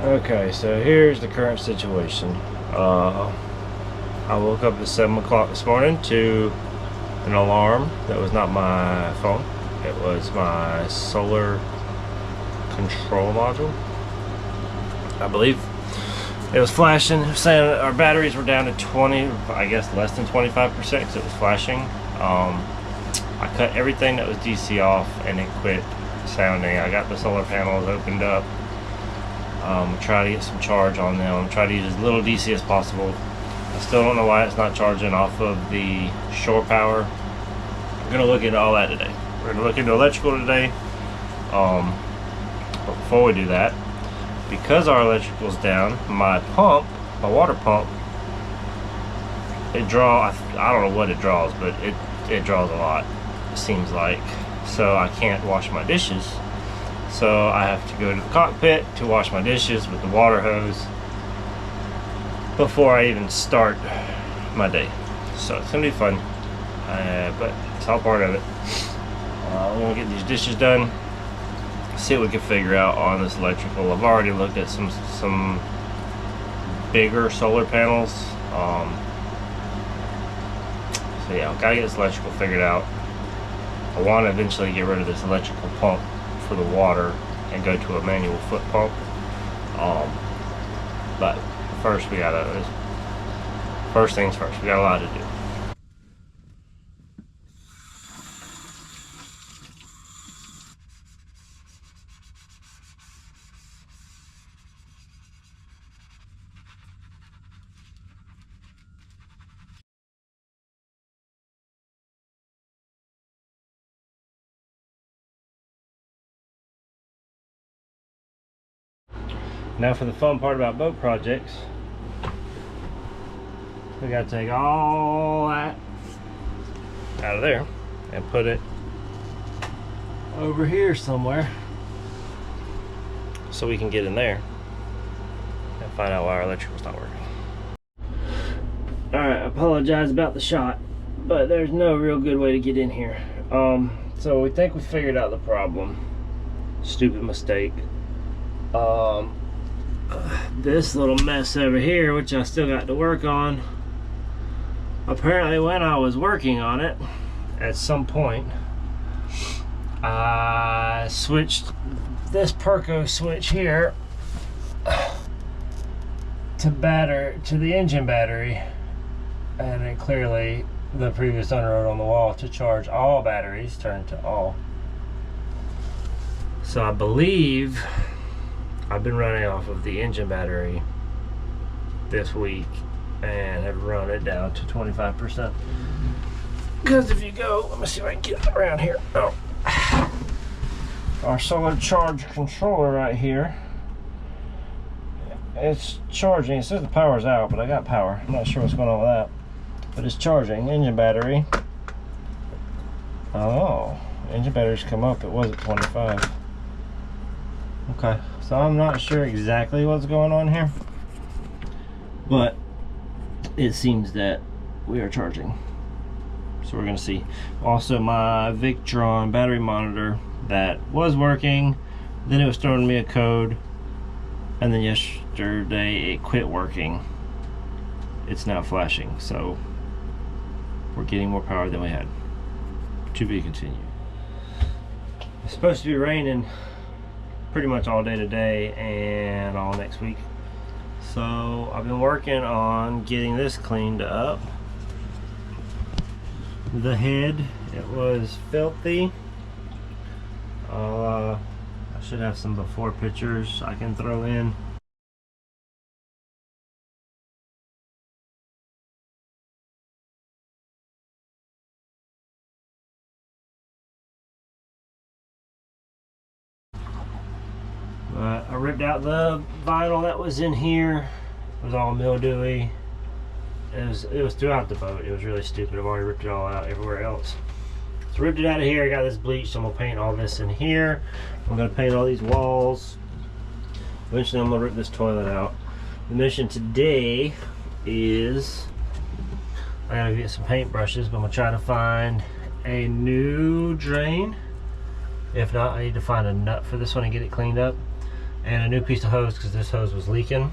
Okay, so here's the current situation. I woke up at 7 o'clock this morning to an alarm that was not my phone. It was my solar control module. I believe it was flashing, saying our batteries were down to 20, I guess less than 25%, because it was flashing. I cut everything that was DC off and it quit sounding. I got the solar panels opened up. Try to get some charge on them. Try to use as little DC as possible. I still don't know why it's not charging off of the shore power. We're gonna look into all that today. We're gonna look into electrical today. But before we do that, because our electrical's down, my water pump, it draws. I don't know what it draws, but it draws a lot. It seems like. So I can't wash my dishes. So I have to go to the cockpit to wash my dishes with the water hose before I even start my day. So it's gonna be fun, but it's all part of it. We're gonna get these dishes done, see what we can figure out on this electrical. I've already looked at some bigger solar panels. So yeah, I've gotta get this electrical figured out. I want to eventually get rid of this electrical pump for the water and go to a manual foot pump. But first things first, we got a lot to do. Now for the fun part about boat projects, we gotta take all that out of there and put it over here somewhere so we can get in there and find out why our electrical's not working. Alright, I apologize about the shot, but there's no real good way to get in here. So we think we figured out the problem. Stupid mistake. This little mess over here, which I still got to work on, apparently when I was working on it at some point, I switched this Perco switch here to the engine battery, and then clearly the previous owner on the wall to charge all batteries turned to all. So I believe I've been running off of the engine battery this week and have run it down to 25%. Because if you go, let me see if I can get it around here. Oh, our solar charge controller right here, it's charging. It says the power's out, but I got power. I'm not sure what's going on with that, but it's charging. Engine battery. Oh, engine batteries come up. It was at 25. Okay, so I'm not sure exactly what's going on here, but it seems that we are charging. So we're gonna see. Also, my Victron battery monitor that was working, then it was throwing me a code, and then yesterday it quit working. It's now flashing, so we're getting more power than we had. To be continued. It's supposed to be raining pretty much all day today and all next week. So I've been working on getting this cleaned up. The head, it was filthy. I should have some before pictures I can throw in. I ripped out the vinyl that was in here. It was all mildewy. It was throughout the boat. It was really stupid. I've already ripped it all out everywhere else. So ripped it out of here. I got this bleach, so I'm gonna paint all this in here. I'm gonna paint all these walls. Eventually I'm gonna rip this toilet out. The mission today is I gotta get some paint brushes, but I'm gonna try to find a new drain. If not, I need to find a nut for this one and get it cleaned up. and a new piece of hose because this hose was leaking,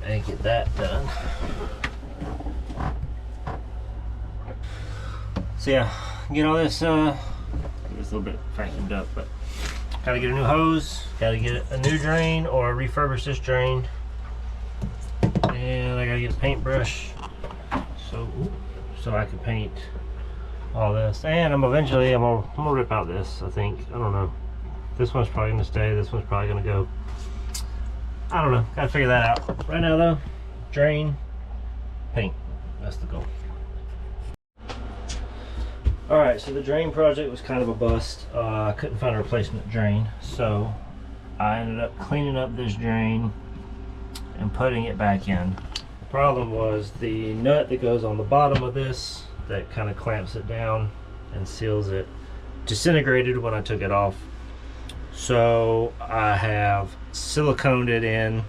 and get that done. So yeah, get all this, it's a little bit vacuumed up, but gotta get a new hose, gotta get a new drain or refurbish this drain, and I gotta get a paintbrush so I can paint all this. And I'm gonna rip out this, I think. I don't know. This one's probably gonna stay, this one's probably gonna go. I don't know, gotta figure that out. Right now though, drain, paint, that's the goal. Alright, so the drain project was kind of a bust. I couldn't find a replacement drain, so I ended up cleaning up this drain and putting it back in. The problem was the nut that goes on the bottom of this that kind of clamps it down and seals it disintegrated when I took it off. So I have siliconed it in.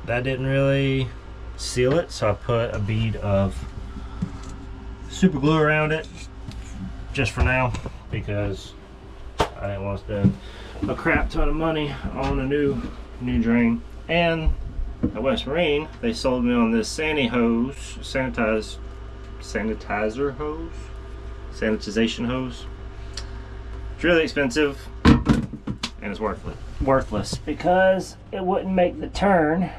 That didn't really seal it, so I put a bead of super glue around it just for now because I didn't want to spend a crap ton of money on a new drain. And at West Marine they sold me on this sanitization hose. It's really expensive and it's worthless because it wouldn't make the turn.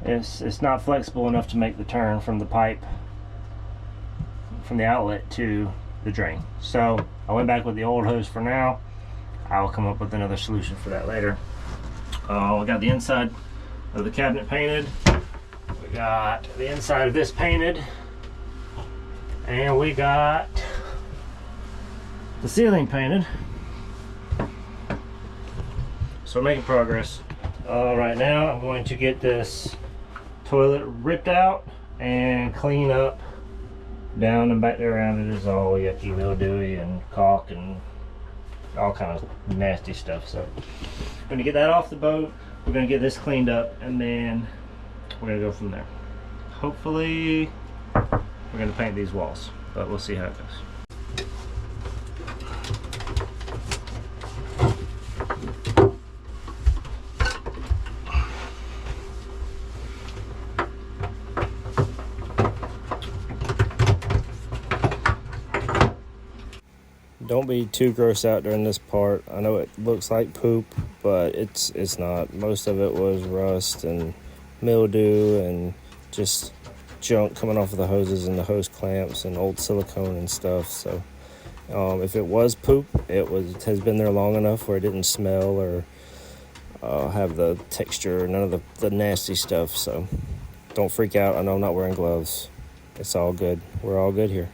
It's not flexible enough to make the turn from the pipe, from the outlet to the drain. So I went back with the old hose for now. I'll come up with another solution for that later. We got the inside of the cabinet painted. We got the inside of this painted. And we got the ceiling painted. So we're making progress. Right now I'm going to get this toilet ripped out and clean up. Down and back there around it is all yucky, mildewy, and caulk and all kind of nasty stuff. So we're going to get that off the boat. We're going to get this cleaned up, and then we're going to go from there. Hopefully we're going to paint these walls, but we'll see how it goes. Don't be too grossed out during this part. I know it looks like poop, but it's not. Most of it was rust and mildew and just junk coming off of the hoses and the hose clamps and old silicone and stuff. So if it was poop, it has been there long enough where it didn't smell or have the texture, none of the nasty stuff. So don't freak out. I know I'm not wearing gloves. It's all good. We're all good here.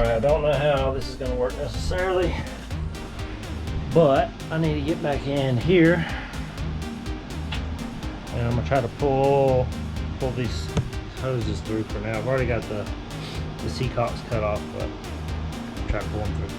I don't know how this is going to work necessarily, but I need to get back in here and I'm going to try to pull these hoses through for now. I've already got the C-cocks cut off, but I'll try to pull them through.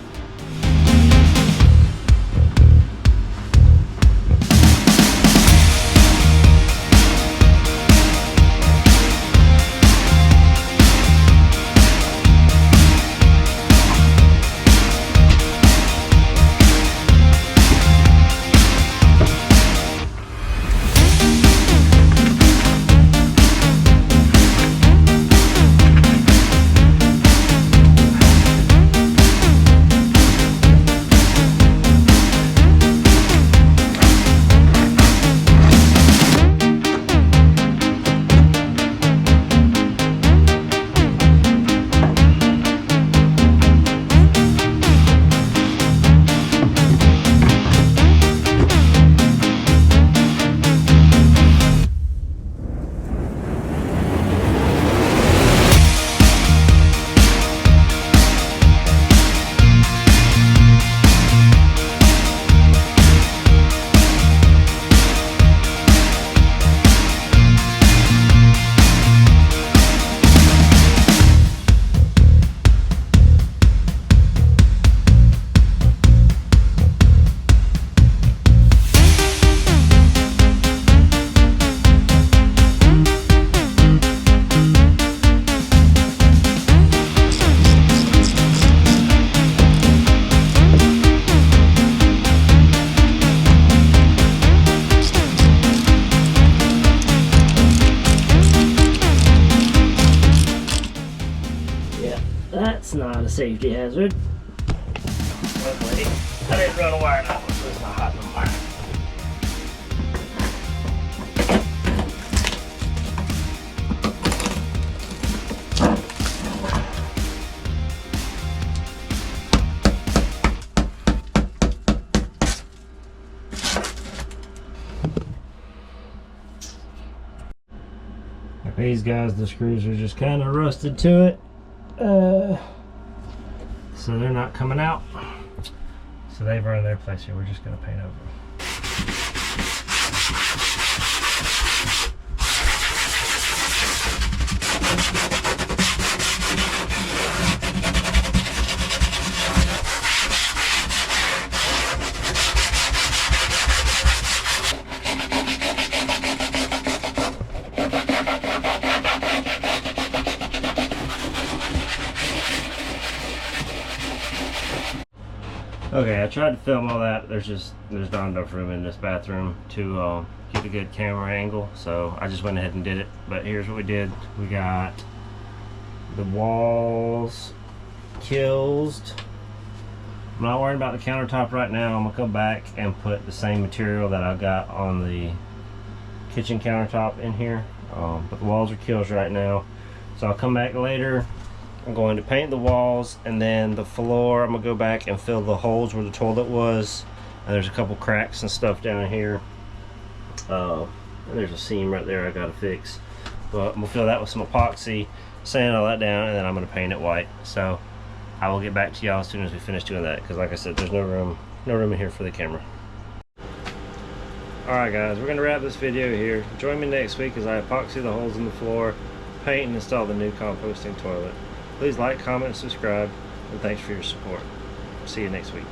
safety hazard. Luckily, I didn't run a wire out, so it's not hot no more. These guys, the screws are just kind of rusted to it, so they're not coming out. So they've earned their place here. We're just going to paint over them. Okay, I tried to film all that. There's not enough room in this bathroom to get a good camera angle, so I just went ahead and did it. But here's what we did. We got the walls kills. I'm not worrying about the countertop right now. I'm gonna come back and put the same material that I got on the kitchen countertop in here. But the walls are kills right now, so I'll come back later. I'm going to paint the walls, and then the floor I'm gonna go back and fill the holes where the toilet was, and there's a couple cracks and stuff down here, and there's a seam right there I gotta fix, but I'm gonna fill that with some epoxy, sand all that down, and then I'm gonna paint it white. So I will get back to y'all as soon as we finish doing that, because like I said, there's no room in here for the camera. Alright guys, we're gonna wrap this video here. Join me next week as I epoxy the holes in the floor, paint and install the new composting toilet. Please like, comment, and subscribe, and thanks for your support. See you next week.